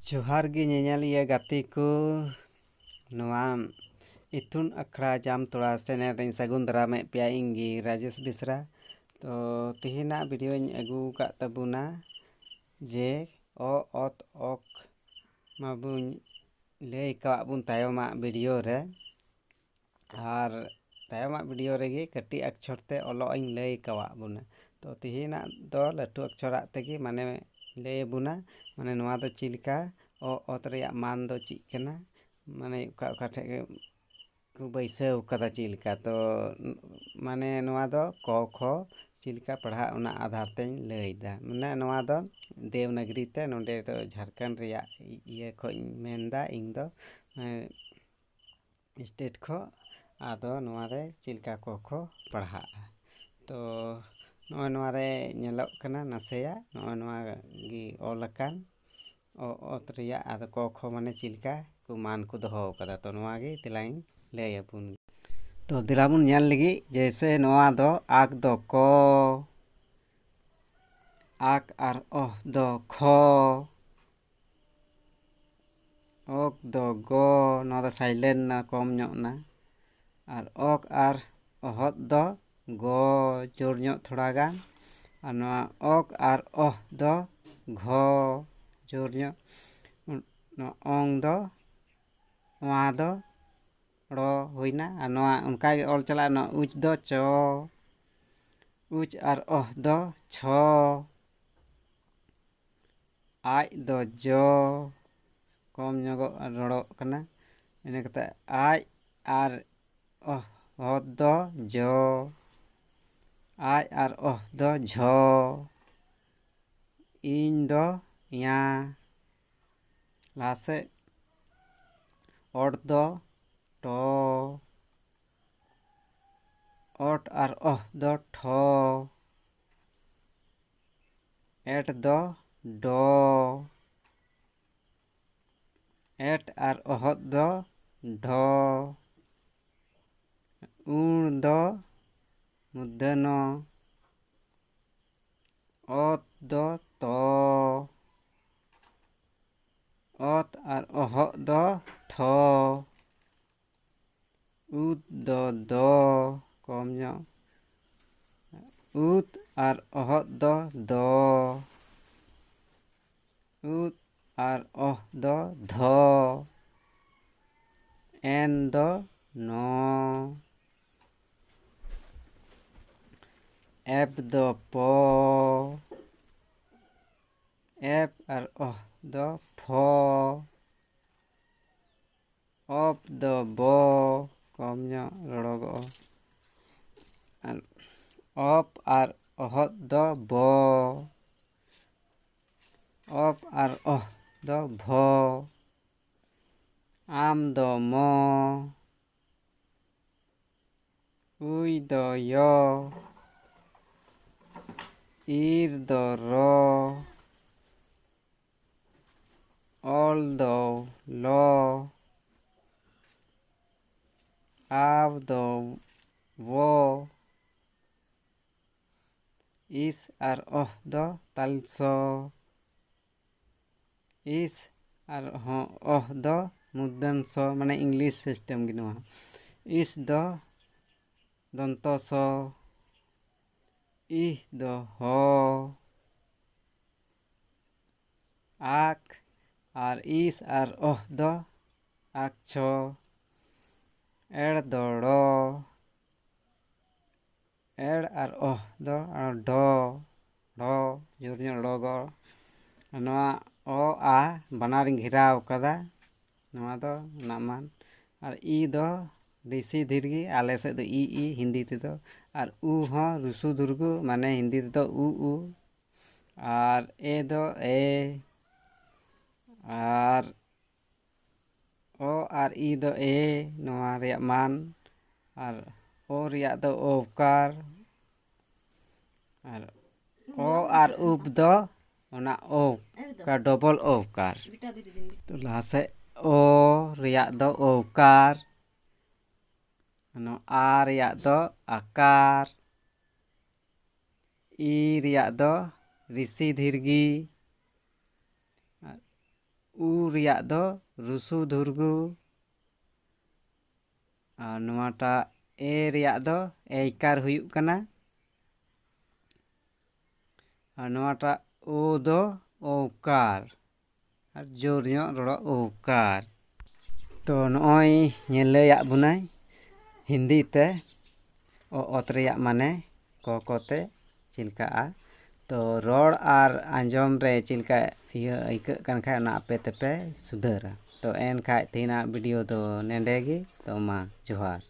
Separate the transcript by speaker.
Speaker 1: जोहार गे ñeñaliya गाते को नवा इतुन अखड़ा जाम तोड़ा चैनल रे सगुन दारामे पेया इंगी राजेश बेसरा तो तेहेना वीडियो अगू का तबुना जे ओ ओत ओक माबुन लय का बुन तायमा वीडियो रे और तायमा वीडियो रे कटी अक्षर ते ओलो इन लय कवा बुना तो तेहेना दो लटू अक्षर तेगी माने लय बुना माने नवा दो चिलका ओ ओत रे मान दो ची कना माने का ठे को बैसाव कदा चिलका तो माने नवा दो क ख चिलका पढ़ा उना आधार ते लयदा माने नवा दो देवनागरी ते नोंडे तो झारखंड रिया ये खो मेनदा इंग दो स्टेट खो आदो नवा रे चिलका को पढ़ा तो नवा रे नेलोक कना नसेया नवा गी ओलकान ओत रिया आदो क ख माने चिलका को मान को दोहो कदा तो नवा गे तिलाइन लय अपुन तो दिलाबुन नेल लगी जैसे नवा दो आक दो को आक आर ओ दो खो ओक दो गो नवा दो साइलेंट ना कम ᱧᱚᱜ ना और ओक आर ओहत दो गो जोर ᱧᱚᱜ थोड़ा गान और नवा ओक आर ओह दो घो जोर ᱧᱚᱜ ओंग दो नवा दो रो होइना और नवा उनका गे ऑल चला ना उच दो चो उच आर ओह दो छो आज दो जो कम ᱧᱚᱜᱚ रोड़ो कना इने कते आज आर ओह होत दो जो आज आर ओह दो झो इन दो या लासे ओट दो टो ओट आर ओह दो ठो एट दो डो एट आर ओहत दो ढो उन दो मुदनो ओत दो तो ओत आर ओहत दो थो उत दो कम ᱧᱚᱜ उत आर ओहत दो उत आर ओह दो धो एन दो नो एप दो पो एप आर ओह दो फो ओप दो बो कम ᱧᱚᱜ रोड़गो ओप आर ओहत दो बो ओप आर ओह दो भो आम दो मो उई दो यो ईर दो रो ओल दो लो आव दो वो इस आर ओह दो तालसो इस आर ओह दो मुदन सो माने इंग्लिश सिस्टम गिनवा इस दो दंतो सो इह दो हो आक और इस आर ओह दो आक्षो एड़ दो ड़ो एड़ आर ओह दो ढो ढो जोर ᱧᱚᱜ ᱲᱚᱜᱚ नवा ओ आ बनार घिराव कदा नवा दो नामान और ई दो ऋषि दीर्घी आले से दो ई हिंदी ते दो और उ हो रुसु दुर्गु माने हिंदी ते दो उ और ए दो ए और ओ और ई दो ए नवा रिया मान और ओ रिया दो ओकार और ओ और उप दो ओना ओ का डबल ओकार तो लासे ओ रिया दो ओकार नो आ रिया दो आकार ई रिया दो ऋषि दीर्घी ᱩ ᱨᱮᱭᱟᱜ ᱫᱚ ᱨᱩᱥᱩ ᱫᱷᱩᱨᱜᱩ, ᱟᱨ ᱱᱚᱣᱟᱴᱟᱜ ᱮ ᱨᱮᱭᱟᱜ ᱫᱚ ᱮᱭᱠᱟᱨ ᱦᱩᱭᱩᱜ ᱠᱟᱱᱟ, ᱟᱨ ᱱᱚᱣᱟᱴᱟᱜ ᱳ ᱫᱚ ᱳᱣᱠᱟর, ᱟᱨ ᱡᱳᱨ ᱧᱚᱜ ᱨᱚᱲᱚ ᱳᱣᱠᱟর᱾ ᱛᱚ ᱱᱚᱜᱼᱚᱭ ᱞᱟᱹᱭᱟᱫ ᱵᱚᱱᱟᱭ ᱦᱤᱱᱫᱤ ᱛᱮ ᱚᱛ ᱨᱮᱭᱟᱜ ᱢᱟᱱᱮ ᱠᱚᱛᱮ ᱪᱮᱫ ᱞᱮᱠᱟᱜᱼᱟ᱾ ᱛᱚ ᱨᱚᱲ ᱟᱨ ᱟᱸᱡᱚᱢ ᱨᱮ ᱪᱮᱫ ᱞᱮᱠᱟ ᱟᱹᱭᱠᱟᱹᱜ ᱠᱟᱱ ᱠᱷᱟᱡ ᱚᱱᱟ ᱟᱯᱮ ᱛᱮᱯᱮ ᱥᱩᱫᱷᱟᱹᱨᱟ᱾ ᱛᱚ ᱮᱱᱠᱷᱟᱡ ᱛᱮᱦᱮᱧᱟᱜ ᱵᱷᱤᱰᱤᱭᱳ ᱫᱚ ᱱᱮᱸᱰᱮ ᱜᱮ᱾ ᱛᱚ ᱢᱟ ᱡᱚᱦᱟᱨ᱾